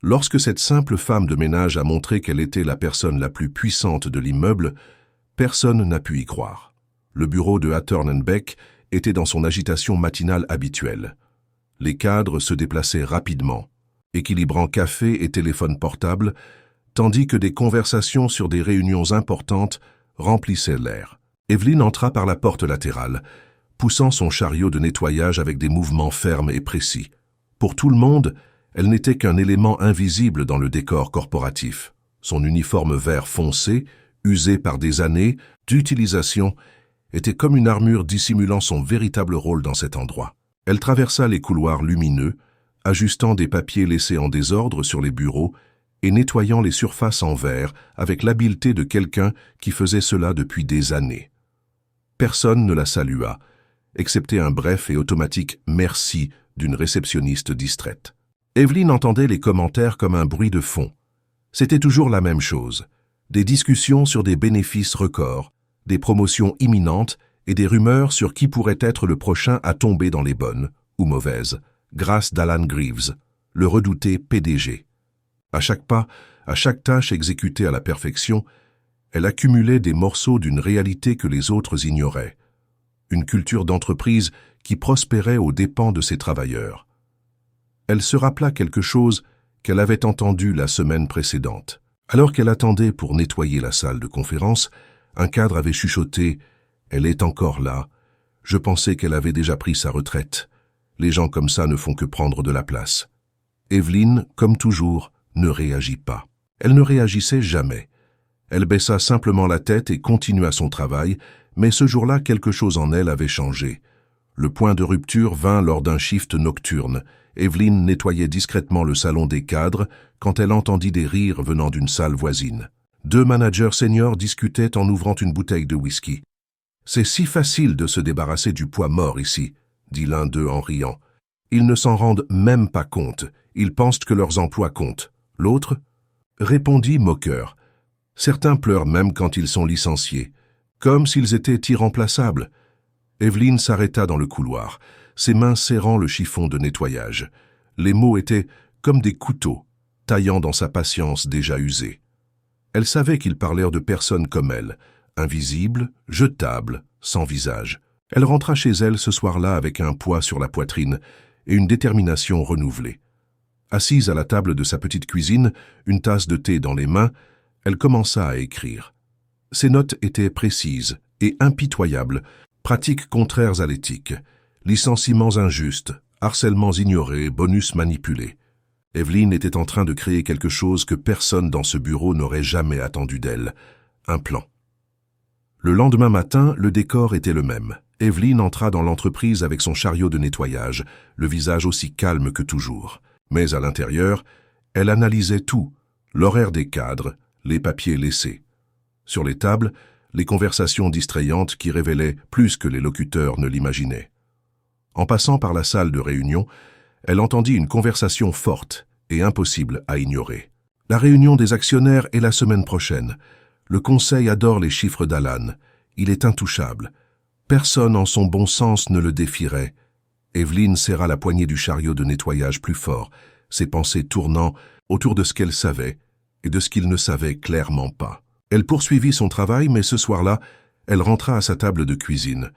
Lorsque cette simple femme de ménage a montré qu'elle était la personne la plus puissante de l'immeuble, personne n'a pu y croire. Le bureau de Hatton & Beck était dans son agitation matinale habituelle. Les cadres se déplaçaient rapidement, équilibrant café et téléphone portable, tandis que des conversations sur des réunions importantes remplissaient l'air. Evelyn entra par la porte latérale, poussant son chariot de nettoyage avec des mouvements fermes et précis. Pour tout le monde, elle n'était qu'un élément invisible dans le décor corporatif. Son uniforme vert foncé, usé par des années d'utilisation, était comme une armure dissimulant son véritable rôle dans cet endroit. Elle traversa les couloirs lumineux, ajustant des papiers laissés en désordre sur les bureaux et nettoyant les surfaces en verre avec l'habileté de quelqu'un qui faisait cela depuis des années. Personne ne la salua, excepté un bref et automatique « merci » d'une réceptionniste distraite. Evelyn entendait les commentaires comme un bruit de fond. C'était toujours la même chose. Des discussions sur des bénéfices records, des promotions imminentes et des rumeurs sur qui pourrait être le prochain à tomber dans les bonnes ou mauvaises, grâce d'Alan Greaves, le redouté PDG. À chaque pas, à chaque tâche exécutée à la perfection, elle accumulait des morceaux d'une réalité que les autres ignoraient. Une culture d'entreprise qui prospérait aux dépens de ses travailleurs. Elle se rappela quelque chose qu'elle avait entendu la semaine précédente. Alors qu'elle attendait pour nettoyer la salle de conférence, un cadre avait chuchoté « Elle est encore là. Je pensais qu'elle avait déjà pris sa retraite. Les gens comme ça ne font que prendre de la place. » Evelyn, comme toujours, ne réagit pas. Elle ne réagissait jamais. Elle baissa simplement la tête et continua son travail, mais ce jour-là, quelque chose en elle avait changé. Le point de rupture vint lors d'un shift nocturne. Evelyn nettoyait discrètement le salon des cadres quand elle entendit des rires venant d'une salle voisine. Deux managers seniors discutaient en ouvrant une bouteille de whisky. « C'est si facile de se débarrasser du poids mort ici », dit l'un d'eux en riant. « Ils ne s'en rendent même pas compte. Ils pensent que leurs emplois comptent. » L'autre répondit moqueur. « Certains pleurent même quand ils sont licenciés, comme s'ils étaient irremplaçables. » Evelyn s'arrêta dans le couloir, ses mains serrant le chiffon de nettoyage. Les mots étaient comme des couteaux, taillant dans sa patience déjà usée. Elle savait qu'ils parlèrent de personnes comme elle, invisibles, jetables, sans visage. Elle rentra chez elle ce soir-là avec un poids sur la poitrine et une détermination renouvelée. Assise à la table de sa petite cuisine, une tasse de thé dans les mains, elle commença à écrire. Ses notes étaient précises et impitoyables, pratiques contraires à l'éthique, licenciements injustes, harcèlements ignorés, bonus manipulés. Evelyn était en train de créer quelque chose que personne dans ce bureau n'aurait jamais attendu d'elle, un plan. Le lendemain matin, le décor était le même. Evelyn entra dans l'entreprise avec son chariot de nettoyage, le visage aussi calme que toujours. Mais à l'intérieur, elle analysait tout, l'horaire des cadres, les papiers laissés. Sur les tables, les conversations distrayantes qui révélaient plus que les locuteurs ne l'imaginaient. En passant par la salle de réunion, elle entendit une conversation forte et impossible à ignorer. La réunion des actionnaires est la semaine prochaine. Le conseil adore les chiffres d'Alan. Il est intouchable. Personne en son bon sens ne le défierait. Evelyn serra la poignée du chariot de nettoyage plus fort, ses pensées tournant autour de ce qu'elle savait et de ce qu'il ne savait clairement pas. Elle poursuivit son travail, mais ce soir-là, elle rentra à sa table de cuisine.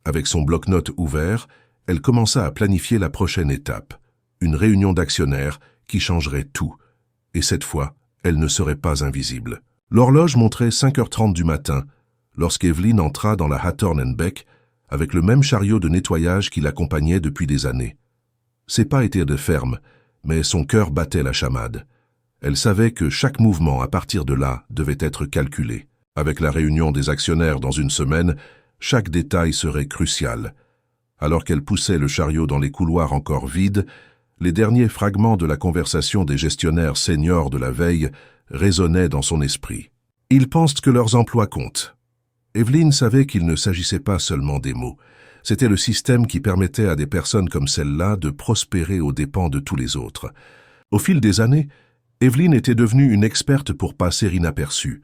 Avec son bloc-notes ouvert, elle commença à planifier la prochaine étape, une réunion d'actionnaires qui changerait tout. Et cette fois, elle ne serait pas invisible. L'horloge montrait 5h30 du matin, lorsqu'Evelyn entra dans la Hatton & Beck avec le même chariot de nettoyage qui l'accompagnait depuis des années. Ses pas étaient de ferme, mais son cœur battait la chamade. Elle savait que chaque mouvement à partir de là devait être calculé. Avec la réunion des actionnaires dans une semaine, chaque détail serait crucial. Alors qu'elle poussait le chariot dans les couloirs encore vides, les derniers fragments de la conversation des gestionnaires seniors de la veille résonnaient dans son esprit. Ils pensent que leurs emplois comptent. Evelyn savait qu'il ne s'agissait pas seulement des mots. C'était le système qui permettait à des personnes comme celle-là de prospérer aux dépens de tous les autres. Au fil des années, Evelyn était devenue une experte pour passer inaperçue.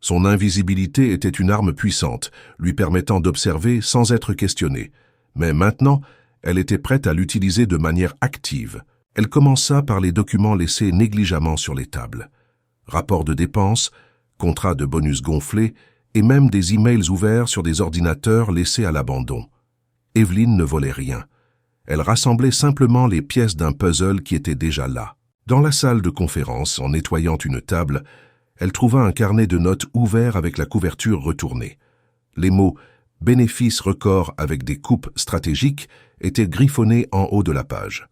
Son invisibilité était une arme puissante, lui permettant d'observer sans être questionnée. Mais maintenant, elle était prête à l'utiliser de manière active. Elle commença par les documents laissés négligemment sur les tables. Rapports de dépenses, contrats de bonus gonflés et même des emails ouverts sur des ordinateurs laissés à l'abandon. Evelyn ne volait rien. Elle rassemblait simplement les pièces d'un puzzle qui était déjà là. Dans la salle de conférence, en nettoyant une table, elle trouva un carnet de notes ouvert avec la couverture retournée. Les mots « bénéfice record avec des coupes stratégiques » étaient griffonnés en haut de la page.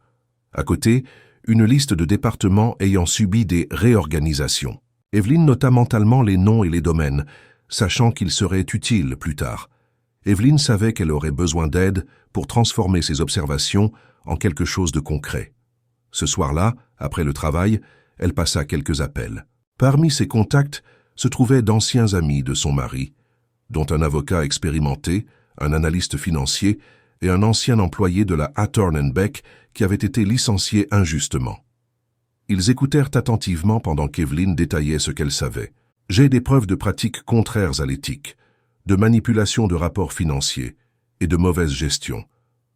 À côté, une liste de départements ayant subi des réorganisations. Evelyn nota mentalement les noms et les domaines, sachant qu'ils seraient utiles plus tard. Evelyn savait qu'elle aurait besoin d'aide pour transformer ses observations en quelque chose de concret. Ce soir-là, après le travail, elle passa quelques appels. Parmi ses contacts se trouvaient d'anciens amis de son mari, dont un avocat expérimenté, un analyste financier et un ancien employé de la Hattorn & Beck qui avait été licencié injustement. Ils écoutèrent attentivement pendant qu'Evelyn détaillait ce qu'elle savait. « J'ai des preuves de pratiques contraires à l'éthique, de manipulation de rapports financiers et de mauvaise gestion,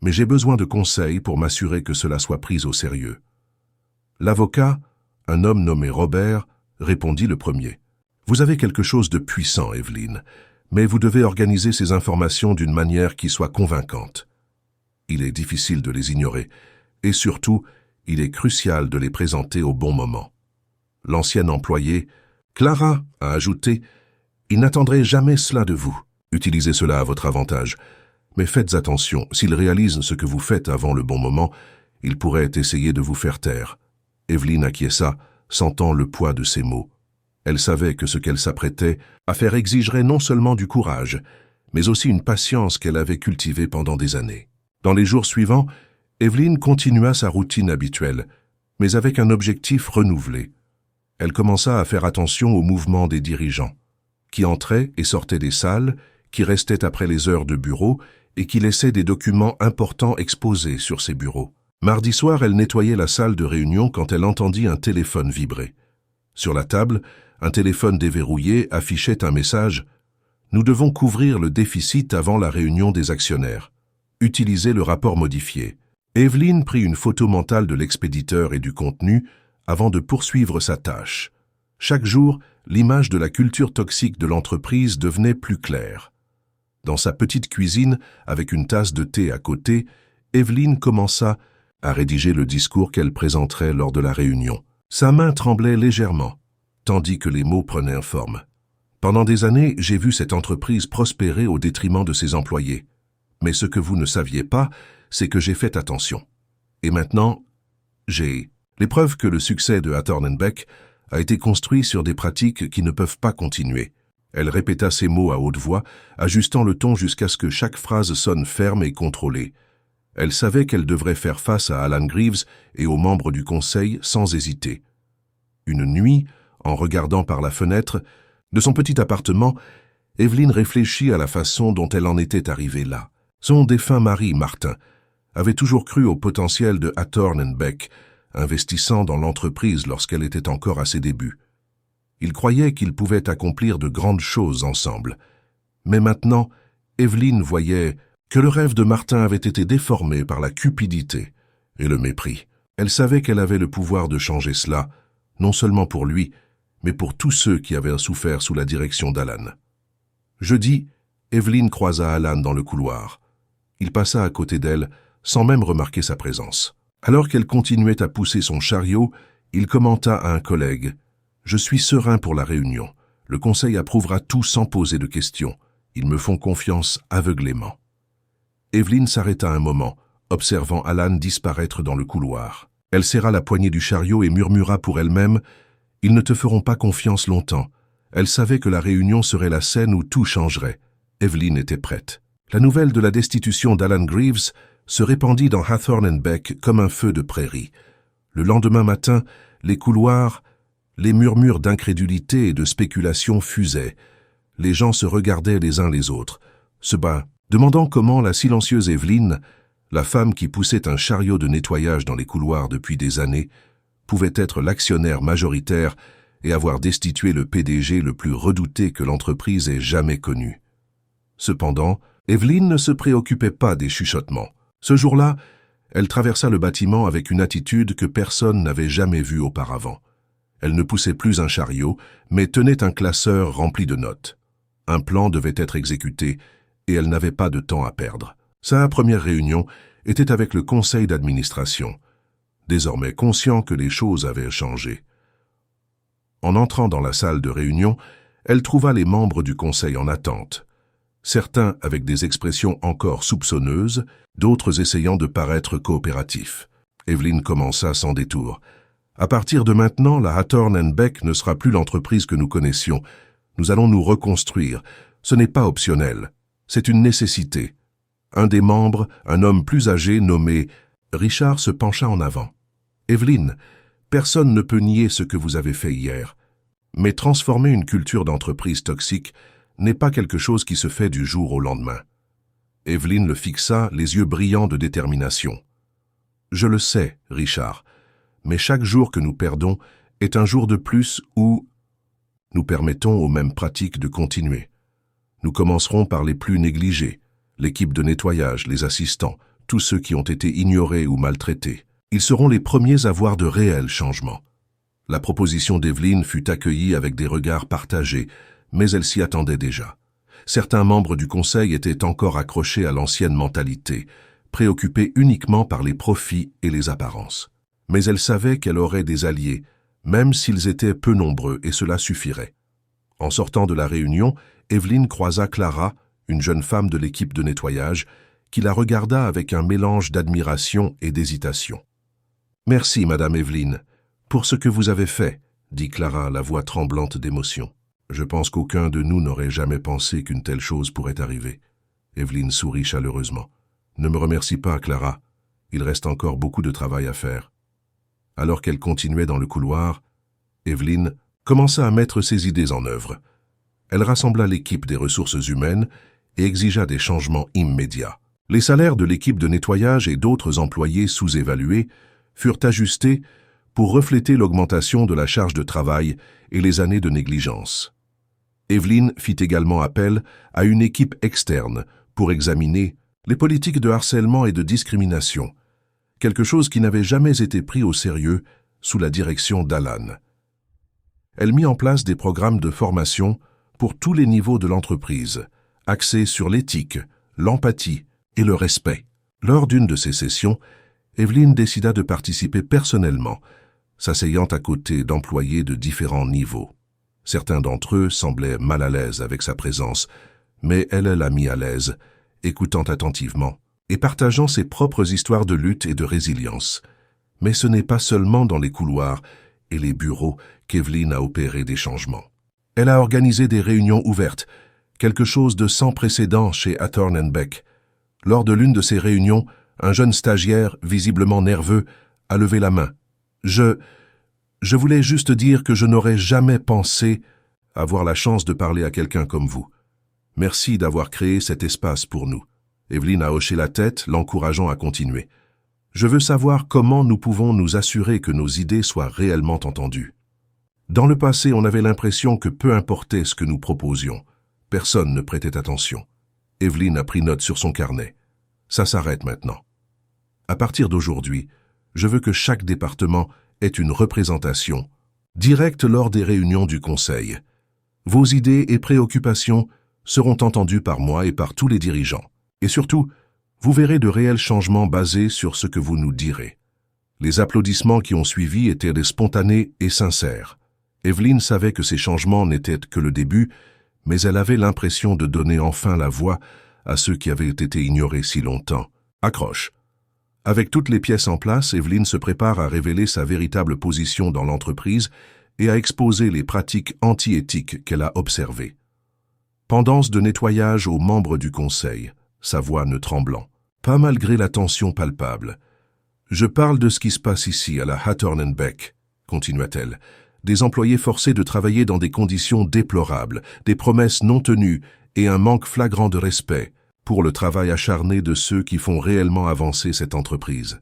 mais j'ai besoin de conseils pour m'assurer que cela soit pris au sérieux. » L'avocat, un homme nommé Robert, répondit le premier. « Vous avez quelque chose de puissant, Evelyn, mais vous devez organiser ces informations d'une manière qui soit convaincante. Il est difficile de les ignorer, et surtout, il est crucial de les présenter au bon moment. » L'ancienne employée, Clara, a ajouté, « Il n'attendrait jamais cela de vous. Utilisez cela à votre avantage. Mais faites attention, s'il réalise ce que vous faites avant le bon moment, il pourrait essayer de vous faire taire. » Evelyn acquiesça, sentant le poids de ces mots. Elle savait que ce qu'elle s'apprêtait à faire exigerait non seulement du courage, mais aussi une patience qu'elle avait cultivée pendant des années. Dans les jours suivants, Evelyn continua sa routine habituelle, mais avec un objectif renouvelé. Elle commença à faire attention aux mouvements des dirigeants, qui entraient et sortaient des salles, qui restaient après les heures de bureau et qui laissaient des documents importants exposés sur ces bureaux. Mardi soir, elle nettoyait la salle de réunion quand elle entendit un téléphone vibrer. Sur la table, un téléphone déverrouillé affichait un message « Nous devons couvrir le déficit avant la réunion des actionnaires. Utilisez le rapport modifié. » Evelyn prit une photo mentale de l'expéditeur et du contenu avant de poursuivre sa tâche. Chaque jour, l'image de la culture toxique de l'entreprise devenait plus claire. Dans sa petite cuisine, avec une tasse de thé à côté, Evelyn commença à rédiger le discours qu'elle présenterait lors de la réunion. Sa main tremblait légèrement, tandis que les mots prenaient forme. Pendant des années, j'ai vu cette entreprise prospérer au détriment de ses employés. Mais ce que vous ne saviez pas, c'est que j'ai fait attention. Et maintenant, j'ai les preuves que le succès de Hattorn & Beck a été construit sur des pratiques qui ne peuvent pas continuer. Elle répéta ces mots à haute voix, ajustant le ton jusqu'à ce que chaque phrase sonne ferme et contrôlée. Elle savait qu'elle devrait faire face à Alan Greaves et aux membres du conseil sans hésiter. Une nuit, en regardant par la fenêtre de son petit appartement, Evelyn réfléchit à la façon dont elle en était arrivée là. Son défunt mari, Martin, avait toujours cru au potentiel de Hattorn & Beck, investissant dans l'entreprise lorsqu'elle était encore à ses débuts. Il croyait qu'ils pouvaient accomplir de grandes choses ensemble. Mais maintenant, Evelyn voyait que le rêve de Martin avait été déformé par la cupidité et le mépris. Elle savait qu'elle avait le pouvoir de changer cela, non seulement pour lui, mais pour tous ceux qui avaient souffert sous la direction d'Alan. Jeudi, Evelyn croisa Alan dans le couloir. Il passa à côté d'elle, sans même remarquer sa présence. Alors qu'elle continuait à pousser son chariot, il commenta à un collègue « Je suis serein pour la réunion. Le conseil approuvera tout sans poser de questions. Ils me font confiance aveuglément. » Evelyn s'arrêta un moment, observant Alan disparaître dans le couloir. Elle serra la poignée du chariot et murmura pour elle-même « Ils ne te feront pas confiance longtemps. » Elle savait que la réunion serait la scène où tout changerait. Evelyn était prête. La nouvelle de la destitution d'Alan Greaves se répandit dans Hattorn & Beck comme un feu de prairie. Le lendemain matin, les couloirs, les murmures d'incrédulité et de spéculation fusaient. Les gens se regardaient les uns les autres, se demandant comment la silencieuse Evelyn, la femme qui poussait un chariot de nettoyage dans les couloirs depuis des années, pouvait être l'actionnaire majoritaire et avoir destitué le PDG le plus redouté que l'entreprise ait jamais connu. Cependant, Evelyn ne se préoccupait pas des chuchotements. Ce jour-là, Elle traversa le bâtiment avec une attitude que personne n'avait jamais vue auparavant. Elle ne poussait plus un chariot, mais tenait un classeur rempli de notes. Un plan devait être exécuté, et elle n'avait pas de temps à perdre. Sa première réunion était avec le conseil d'administration, désormais conscient que les choses avaient changé. En entrant dans la salle de réunion, elle trouva les membres du conseil en attente, certains avec des expressions encore soupçonneuses, d'autres essayant de paraître coopératifs. Evelyn commença sans détour. « À partir de maintenant, la Hattorn & Beck ne sera plus l'entreprise que nous connaissions. Nous allons nous reconstruire. Ce n'est pas optionnel. C'est une nécessité. » Un des membres, un homme plus âgé nommé Richard, se pencha en avant. « Evelyn, personne ne peut nier ce que vous avez fait hier. Mais transformer une culture d'entreprise toxique n'est pas quelque chose qui se fait du jour au lendemain. » Evelyn le fixa, les yeux brillants de détermination. « Je le sais, Richard, mais chaque jour que nous perdons est un jour de plus où nous permettons aux mêmes pratiques de continuer. Nous commencerons par les plus négligés, l'équipe de nettoyage, les assistants, tous ceux qui ont été ignorés ou maltraités. Ils seront les premiers à voir de réels changements. » La proposition d'Evelyn fut accueillie avec des regards partagés, mais elle s'y attendait déjà. Certains membres du conseil étaient encore accrochés à l'ancienne mentalité, préoccupés uniquement par les profits et les apparences. Mais elle savait qu'elle aurait des alliés, même s'ils étaient peu nombreux, et cela suffirait. En sortant de la réunion, Evelyn croisa Clara, une jeune femme de l'équipe de nettoyage, qui la regarda avec un mélange d'admiration et d'hésitation. « Merci, Madame Evelyn, pour ce que vous avez fait, » dit Clara, la voix tremblante d'émotion. « Je pense qu'aucun de nous n'aurait jamais pensé qu'une telle chose pourrait arriver. » Evelyn sourit chaleureusement. « Ne me remercie pas, Clara. Il reste encore beaucoup de travail à faire. » Alors qu'elle continuait dans le couloir, Evelyn commença à mettre ses idées en œuvre. Elle rassembla l'équipe des ressources humaines et exigea des changements immédiats. Les salaires de l'équipe de nettoyage et d'autres employés sous-évalués furent ajustés pour refléter l'augmentation de la charge de travail et les années de négligence. Evelyn fit également appel à une équipe externe pour examiner les politiques de harcèlement et de discrimination, quelque chose qui n'avait jamais été pris au sérieux sous la direction d'Alan. Elle mit en place des programmes de formation pour tous les niveaux de l'entreprise, axés sur l'éthique, l'empathie et le respect. Lors d'une de ces sessions, Evelyn décida de participer personnellement, s'asseyant à côté d'employés de différents niveaux. Certains d'entre eux semblaient mal à l'aise avec sa présence, mais elle l'a mis à l'aise, écoutant attentivement et partageant ses propres histoires de lutte et de résilience. Mais ce n'est pas seulement dans les couloirs et les bureaux qu'Evelyn a opéré des changements. Elle a organisé des réunions ouvertes, quelque chose de sans précédent chez Hattorn & Beck. Lors de l'une de ces réunions, un jeune stagiaire, visiblement nerveux, a levé la main. « Je voulais juste dire que je n'aurais jamais pensé avoir la chance de parler à quelqu'un comme vous. Merci d'avoir créé cet espace pour nous. » Evelyn a hoché la tête, l'encourageant à continuer. « Je veux savoir comment nous pouvons nous assurer que nos idées soient réellement entendues. Dans le passé, on avait l'impression que peu importait ce que nous proposions. Personne ne prêtait attention. » Evelyn a pris note sur son carnet. « Ça s'arrête maintenant. À partir d'aujourd'hui, je veux que chaque département ait une représentation directe lors des réunions du conseil. Vos idées et préoccupations seront entendues par moi et par tous les dirigeants. Et surtout, vous verrez de réels changements basés sur ce que vous nous direz. » Les applaudissements qui ont suivi étaient des spontanés et sincères. Evelyn savait que ces changements n'étaient que le début, mais elle avait l'impression de donner enfin la voix à ceux qui avaient été ignorés si longtemps. Accroche. Avec toutes les pièces en place, Evelyn se prépare à révéler sa véritable position dans l'entreprise et à exposer les pratiques anti-éthiques qu'elle a observées. Pendance de nettoyage aux membres du conseil, sa voix ne tremblant. Pas malgré la tension palpable. « Je parle de ce qui se passe ici, à la Hattorn & Beck, » continua-t-elle. « Des employés forcés de travailler dans des conditions déplorables, des promesses non tenues et un manque flagrant de respect pour le travail acharné de ceux qui font réellement avancer cette entreprise. »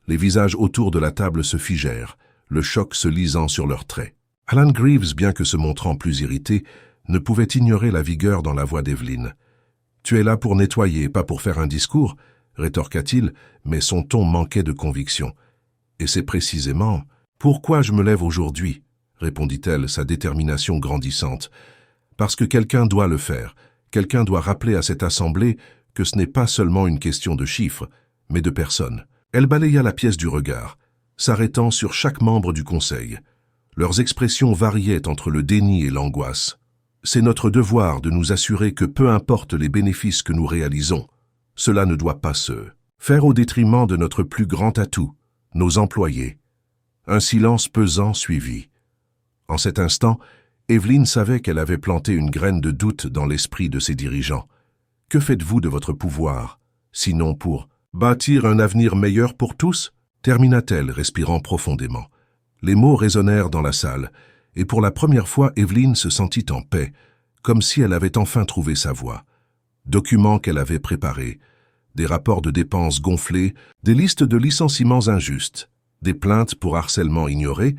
Les visages autour de la table se figèrent, le choc se lisant sur leurs traits. Alan Greaves, bien que se montrant plus irrité, ne pouvait ignorer la vigueur dans la voix d'Evelyn. « Tu es là pour nettoyer, pas pour faire un discours. rétorqua-t-il, mais son ton manquait de conviction. Et c'est précisément « Pourquoi je me lève aujourd'hui ?» répondit-elle, sa détermination grandissante. « Parce que quelqu'un doit le faire. Quelqu'un doit rappeler à cette assemblée que ce n'est pas seulement une question de chiffres, mais de personnes. » Elle balaya la pièce du regard, s'arrêtant sur chaque membre du conseil. Leurs expressions variaient entre le déni et l'angoisse. C'est notre devoir de nous assurer que peu importe les bénéfices que nous réalisons, cela ne doit pas se faire au détriment de notre plus grand atout, nos employés. Un silence pesant suivit. En cet instant, Evelyne savait qu'elle avait planté une graine de doute dans l'esprit de ses dirigeants. Que faites-vous de votre pouvoir, sinon pour bâtir un avenir meilleur pour tous? Termina-t-elle, respirant profondément. Les mots résonnèrent dans la salle, et pour la première fois, Evelyne se sentit en paix, comme si elle avait enfin trouvé sa voie. Documents qu'elle avait préparés, des rapports de dépenses gonflés, des listes de licenciements injustes, des plaintes pour harcèlement ignoré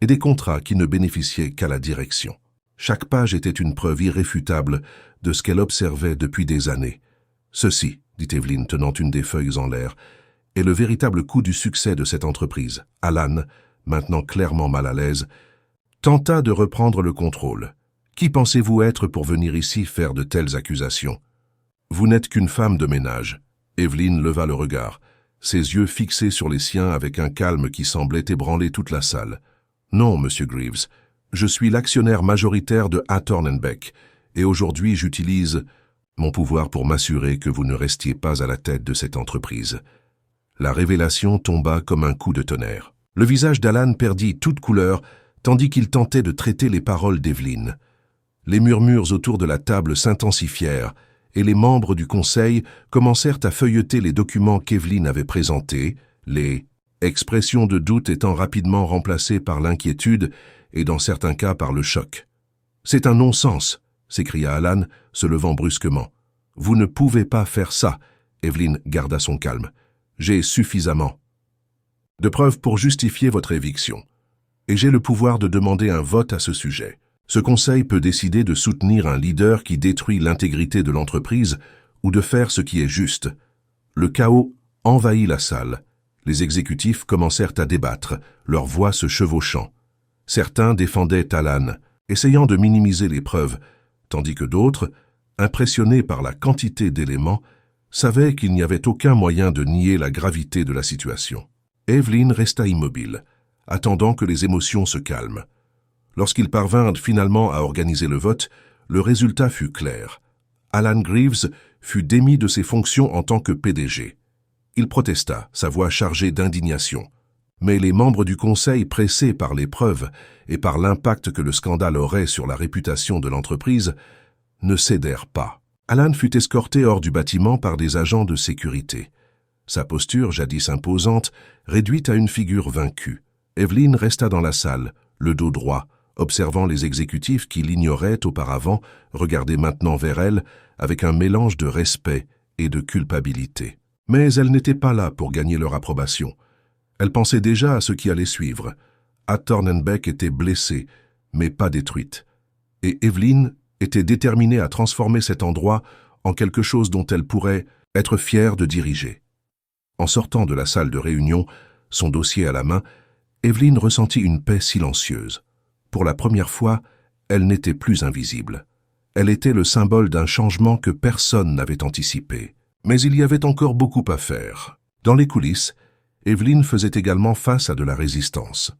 et des contrats qui ne bénéficiaient qu'à la direction. Chaque page était une preuve irréfutable de ce qu'elle observait depuis des années. « Ceci, » dit Evelyne, tenant une des feuilles en l'air, « est le véritable coup du succès de cette entreprise. » Alan, maintenant clairement mal à l'aise, tenta de reprendre le contrôle. « Qui pensez-vous être pour venir ici faire de telles accusations? Vous n'êtes qu'une femme de ménage. » Evelyne leva le regard, ses yeux fixés sur les siens avec un calme qui semblait ébranler toute la salle. « Non, Monsieur Greaves, je suis l'actionnaire majoritaire de Athorn & Beck, et aujourd'hui j'utilise mon pouvoir pour m'assurer que vous ne restiez pas à la tête de cette entreprise. » La révélation tomba comme un coup de tonnerre. Le visage d'Alan perdit toute couleur, tandis qu'il tentait de traiter les paroles d'Evelyne. Les murmures autour de la table s'intensifièrent, et les membres du conseil commencèrent à feuilleter les documents qu'Evelyne avait présentés, les expressions de doute étant rapidement remplacées par l'inquiétude et dans certains cas par le choc. « C'est un non-sens !» s'écria Alan, se levant brusquement. « Vous ne pouvez pas faire ça !» Evelyne garda son calme. « J'ai suffisamment de preuves pour justifier votre éviction, et j'ai le pouvoir de demander un vote à ce sujet. Ce conseil peut décider de soutenir un leader qui détruit l'intégrité de l'entreprise ou de faire ce qui est juste. » Le chaos envahit la salle. Les exécutifs commencèrent à débattre, leurs voix se chevauchant. Certains défendaient Alan, essayant de minimiser les preuves, tandis que d'autres, impressionnés par la quantité d'éléments, savaient qu'il n'y avait aucun moyen de nier la gravité de la situation. Evelyne resta immobile, attendant que les émotions se calment. Lorsqu'ils parvinrent finalement à organiser le vote, le résultat fut clair. Alan Greaves fut démis de ses fonctions en tant que PDG. Il protesta, sa voix chargée d'indignation. Mais les membres du conseil, pressés par les preuves et par l'impact que le scandale aurait sur la réputation de l'entreprise, ne cédèrent pas. Alan fut escorté hors du bâtiment par des agents de sécurité. Sa posture, jadis imposante, réduite à une figure vaincue. Evelyne resta dans la salle, le dos droit, observant les exécutifs qui l'ignoraient auparavant, regardaient maintenant vers elle avec un mélange de respect et de culpabilité. Mais elle n'était pas là pour gagner leur approbation. Elle pensait déjà à ce qui allait suivre. Athorn & Beck était blessée, mais pas détruite. Et Evelyne était déterminée à transformer cet endroit en quelque chose dont elle pourrait être fière de diriger. En sortant de la salle de réunion, son dossier à la main, Evelyne ressentit une paix silencieuse. Pour la première fois, elle n'était plus invisible. Elle était le symbole d'un changement que personne n'avait anticipé. Mais il y avait encore beaucoup à faire. Dans les coulisses, Evelyne faisait également face à de la résistance.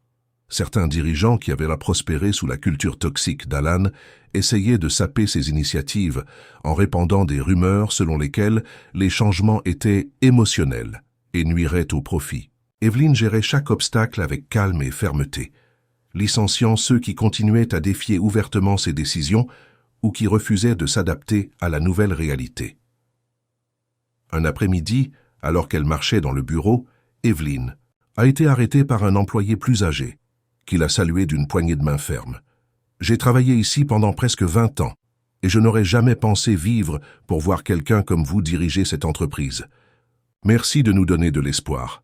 Certains dirigeants qui avaient prospéré sous la culture toxique d'Alan essayaient de saper ses initiatives en répandant des rumeurs selon lesquelles les changements étaient émotionnels et nuiraient au profit. Evelyne gérait chaque obstacle avec calme et fermeté, licenciant ceux qui continuaient à défier ouvertement ses décisions ou qui refusaient de s'adapter à la nouvelle réalité. Un après-midi, alors qu'elle marchait dans le bureau, Evelyne a été arrêtée par un employé plus âgé, qui l'a saluée d'une poignée de main ferme. « J'ai travaillé ici pendant presque 20 ans, et je n'aurais jamais pensé vivre pour voir quelqu'un comme vous diriger cette entreprise. Merci de nous donner de l'espoir. »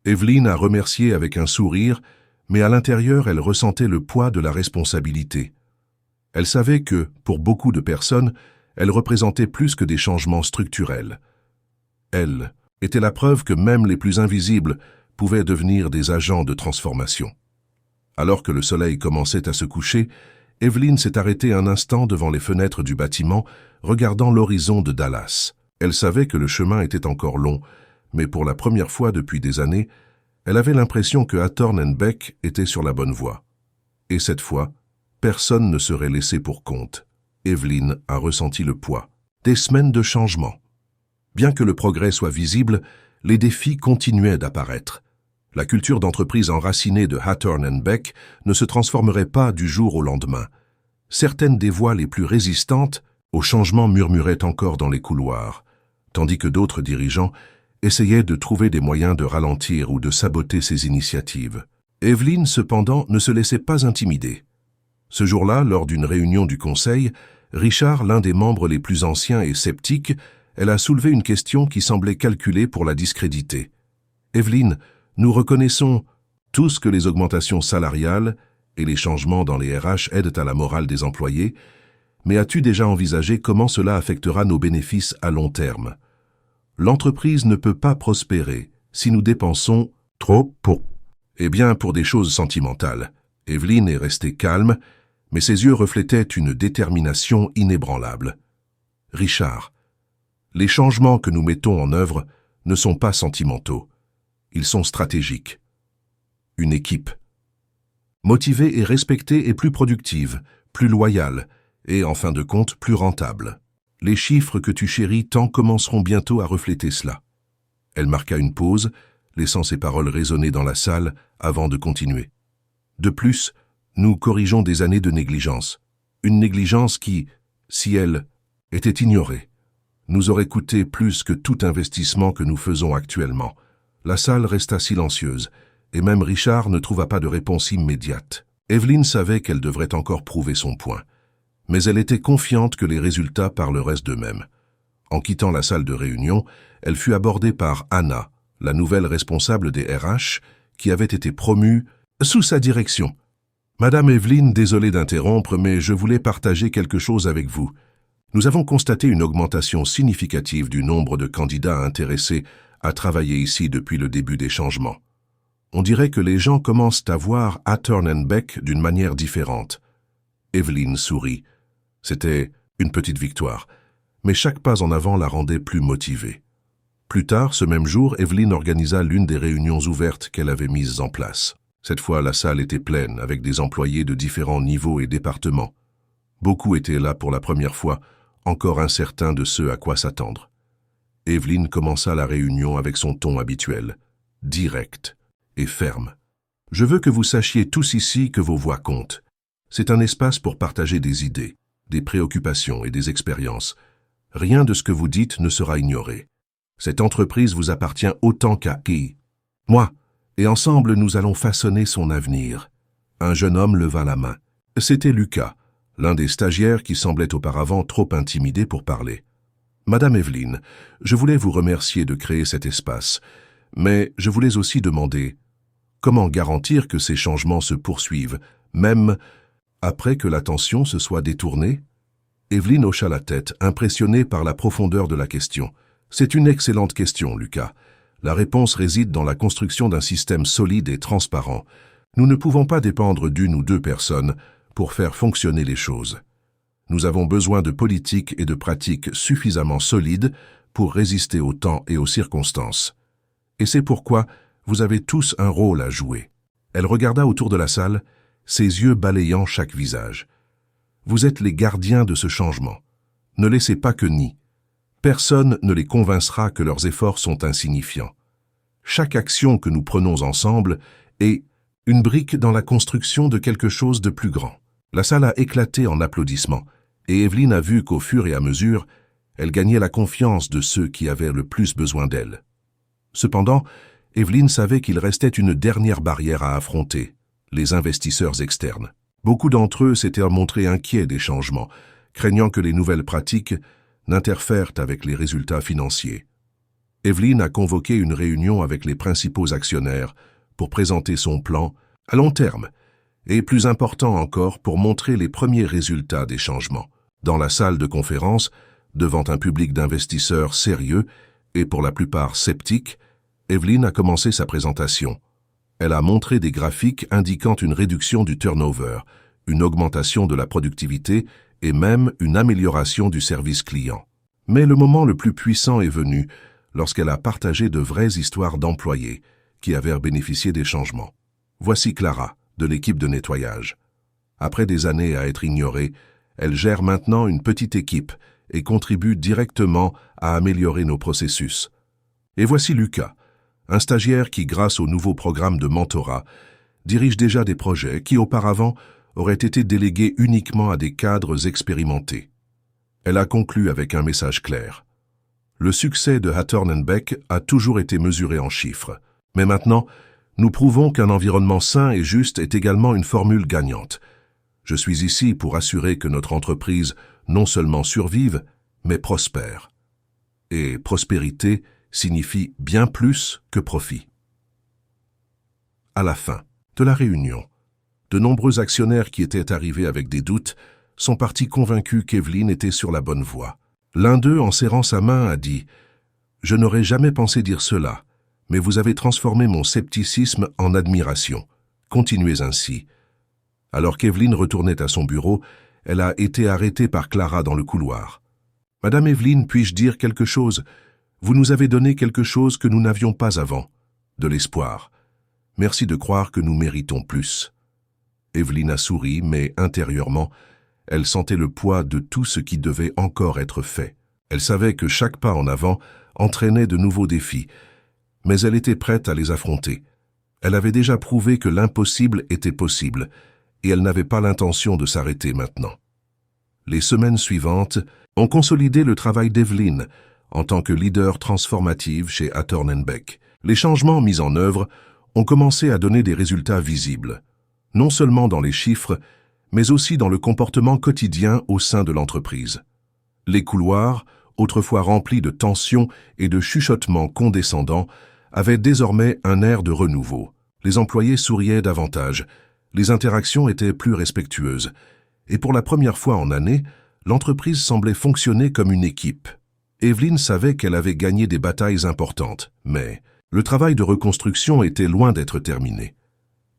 Evelyne a remercié avec un sourire, mais à l'intérieur, elle ressentait le poids de la responsabilité. Elle savait que, pour beaucoup de personnes, elle représentait plus que des changements structurels. Elle était la preuve que même les plus invisibles pouvaient devenir des agents de transformation. Alors que le soleil commençait à se coucher, Evelyn s'est arrêtée un instant devant les fenêtres du bâtiment, regardant l'horizon de Dallas. Elle savait que le chemin était encore long, mais pour la première fois depuis des années, elle avait l'impression que Hatton & Beck était sur la bonne voie. Et cette fois, personne ne serait laissé pour compte. Evelyn a ressenti le poids. Des semaines de changement. Bien que le progrès soit visible, les défis continuaient d'apparaître. La culture d'entreprise enracinée de Hatton & Beck ne se transformerait pas du jour au lendemain. Certaines des voix les plus résistantes au changement murmuraient encore dans les couloirs, tandis que d'autres dirigeants essayaient de trouver des moyens de ralentir ou de saboter ces initiatives. Evelyn, cependant, ne se laissait pas intimider. Ce jour-là, lors d'une réunion du conseil, Richard, l'un des membres les plus anciens et sceptiques, elle a soulevé une question qui semblait calculée pour la discréditer. « Evelyn, nous reconnaissons tous que les augmentations salariales et les changements dans les RH aident à la morale des employés, mais as-tu déjà envisagé comment cela affectera nos bénéfices à long terme? L'entreprise ne peut pas prospérer si nous dépensons trop pour des choses sentimentales. » Evelyn est restée calme, mais ses yeux reflétaient une détermination inébranlable. « Richard, les changements que nous mettons en œuvre ne sont pas sentimentaux. Ils sont stratégiques. Une équipe motivée et respectée est plus productive, plus loyale et, en fin de compte, plus rentable. Les chiffres que tu chéris tant commenceront bientôt à refléter cela. » Elle marqua une pause, laissant ses paroles résonner dans la salle avant de continuer. « De plus, nous corrigeons des années de négligence. Une négligence qui, si elle était ignorée, nous aurait coûté plus que tout investissement que nous faisons actuellement. » La salle resta silencieuse, et même Richard ne trouva pas de réponse immédiate. Evelyn savait qu'elle devrait encore prouver son point, mais elle était confiante que les résultats parleraient d'eux-mêmes. En quittant la salle de réunion, elle fut abordée par Anna, la nouvelle responsable des RH, qui avait été promue sous sa direction. « Madame Evelyn, désolée d'interrompre, mais je voulais partager quelque chose avec vous. Nous avons constaté une augmentation significative du nombre de candidats intéressés à travailler ici depuis le début des changements. On dirait que les gens commencent à voir Hatton & Beck d'une manière différente. » Evelyn sourit. C'était une petite victoire, mais chaque pas en avant la rendait plus motivée. Plus tard, ce même jour, Evelyn organisa l'une des réunions ouvertes qu'elle avait mises en place. Cette fois, la salle était pleine, avec des employés de différents niveaux et départements. Beaucoup étaient là pour la première fois, encore incertains de ce à quoi s'attendre. Evelyn commença la réunion avec son ton habituel, direct et ferme. « Je veux que vous sachiez tous ici que vos voix comptent. C'est un espace pour partager des idées, des préoccupations et des expériences. Rien de ce que vous dites ne sera ignoré. Cette entreprise vous appartient autant qu'à qui? Moi, et ensemble nous allons façonner son avenir. » Un jeune homme leva la main. C'était Lucas, l'un des stagiaires qui semblait auparavant trop intimidé pour parler. « Madame Evelyn, je voulais vous remercier de créer cet espace, mais je voulais aussi demander comment garantir que ces changements se poursuivent, même après que l'attention se soit détournée? » Evelyn hocha la tête, impressionnée par la profondeur de la question. « C'est une excellente question, Lucas. La réponse réside dans la construction d'un système solide et transparent. Nous ne pouvons pas dépendre d'une ou deux personnes pour faire fonctionner les choses. Nous avons besoin de politiques et de pratiques suffisamment solides pour résister au temps et aux circonstances. Et c'est pourquoi vous avez tous un rôle à jouer. » Elle regarda autour de la salle, ses yeux balayant chaque visage. « Vous êtes les gardiens de ce changement. Ne laissez pas que nie. Personne ne les convaincra que leurs efforts sont insignifiants. Chaque action que nous prenons ensemble est une brique dans la construction de quelque chose de plus grand. » La salle a éclaté en applaudissements, et Evelyn a vu qu'au fur et à mesure, elle gagnait la confiance de ceux qui avaient le plus besoin d'elle. Cependant, Evelyn savait qu'il restait une dernière barrière à affronter, les investisseurs externes. Beaucoup d'entre eux s'étaient montrés inquiets des changements, craignant que les nouvelles pratiques n'interfèrent avec les résultats financiers. Evelyn a convoqué une réunion avec les principaux actionnaires pour présenter son plan à long terme, et plus important encore pour montrer les premiers résultats des changements. Dans la salle de conférence, devant un public d'investisseurs sérieux, Et pour la plupart sceptiques, Evelyne a commencé sa présentation. Elle a montré des graphiques indiquant une réduction du turnover, une augmentation de la productivité et même une amélioration du service client. Mais le moment le plus puissant est venu lorsqu'elle a partagé de vraies histoires d'employés qui avaient bénéficié des changements. Voici Clara, de l'équipe de nettoyage. Après des années à être ignorée, elle gère maintenant une petite équipe et contribue directement à améliorer nos processus. Et voici Lucas, un stagiaire qui, grâce au nouveau programme de mentorat, dirige déjà des projets qui, auparavant, auraient été délégués uniquement à des cadres expérimentés. Elle a conclu avec un message clair. Le succès de Hattorn & Beck a toujours été mesuré en chiffres. Mais maintenant, nous prouvons qu'un environnement sain et juste est également une formule gagnante. Je suis ici pour assurer que notre entreprise non seulement survive, mais prospère. Et prospérité signifie bien plus que profit. À la fin de la réunion, de nombreux actionnaires qui étaient arrivés avec des doutes sont partis convaincus qu'Evelyne était sur la bonne voie. L'un d'eux, en serrant sa main, a dit « Je n'aurais jamais pensé dire cela, mais vous avez transformé mon scepticisme en admiration. Continuez ainsi. » Alors qu'Evelyne retournait à son bureau, elle a été arrêtée par Clara dans le couloir. « Madame Evelyne, puis-je dire quelque chose? Vous nous avez donné quelque chose que nous n'avions pas avant, de l'espoir. Merci de croire que nous méritons plus. » Evelyne a souri, mais intérieurement, elle sentait le poids de tout ce qui devait encore être fait. Elle savait que chaque pas en avant entraînait de nouveaux défis, mais elle était prête à les affronter. Elle avait déjà prouvé que l'impossible était possible, et elle n'avait pas l'intention de s'arrêter maintenant. Les semaines suivantes ont consolidé le travail d'Evelyne en tant que leader transformative chez Hattorn & Beck. Les changements mis en œuvre ont commencé à donner des résultats visibles, non seulement dans les chiffres, mais aussi dans le comportement quotidien au sein de l'entreprise. Les couloirs, autrefois remplis de tensions et de chuchotements condescendants, avaient désormais un air de renouveau. Les employés souriaient davantage, les interactions étaient plus respectueuses, et pour la première fois en année, l'entreprise semblait fonctionner comme une équipe. Evelyne savait qu'elle avait gagné des batailles importantes, mais le travail de reconstruction était loin d'être terminé.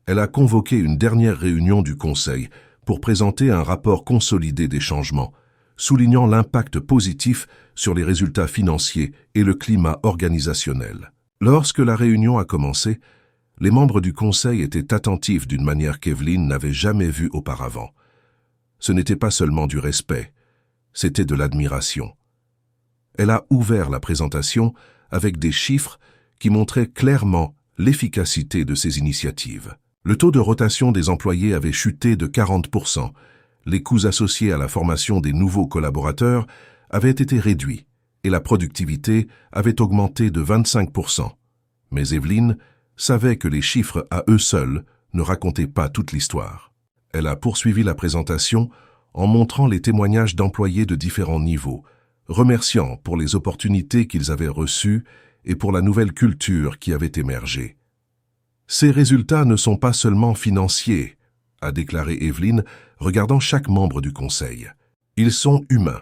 Elle a convoqué une dernière réunion du conseil pour présenter un rapport consolidé des changements, soulignant l'impact positif sur les résultats financiers et le climat organisationnel. Lorsque la réunion a commencé, les membres du conseil étaient attentifs d'une manière qu'Evelyne n'avait jamais vue auparavant. Ce n'était pas seulement du respect, c'était de l'admiration. Elle a ouvert la présentation avec des chiffres qui montraient clairement l'efficacité de ces initiatives. Le taux de rotation des employés avait chuté de 40%, les coûts associés à la formation des nouveaux collaborateurs avaient été réduits et la productivité avait augmenté de 25%. Mais Evelyne savait que les chiffres à eux seuls ne racontaient pas toute l'histoire. Elle a poursuivi la présentation en montrant les témoignages d'employés de différents niveaux, remerciant pour les opportunités qu'ils avaient reçues et pour la nouvelle culture qui avait émergé. Ces résultats ne sont pas seulement financiers, a déclaré Evelyne, regardant chaque membre du conseil. Ils sont humains.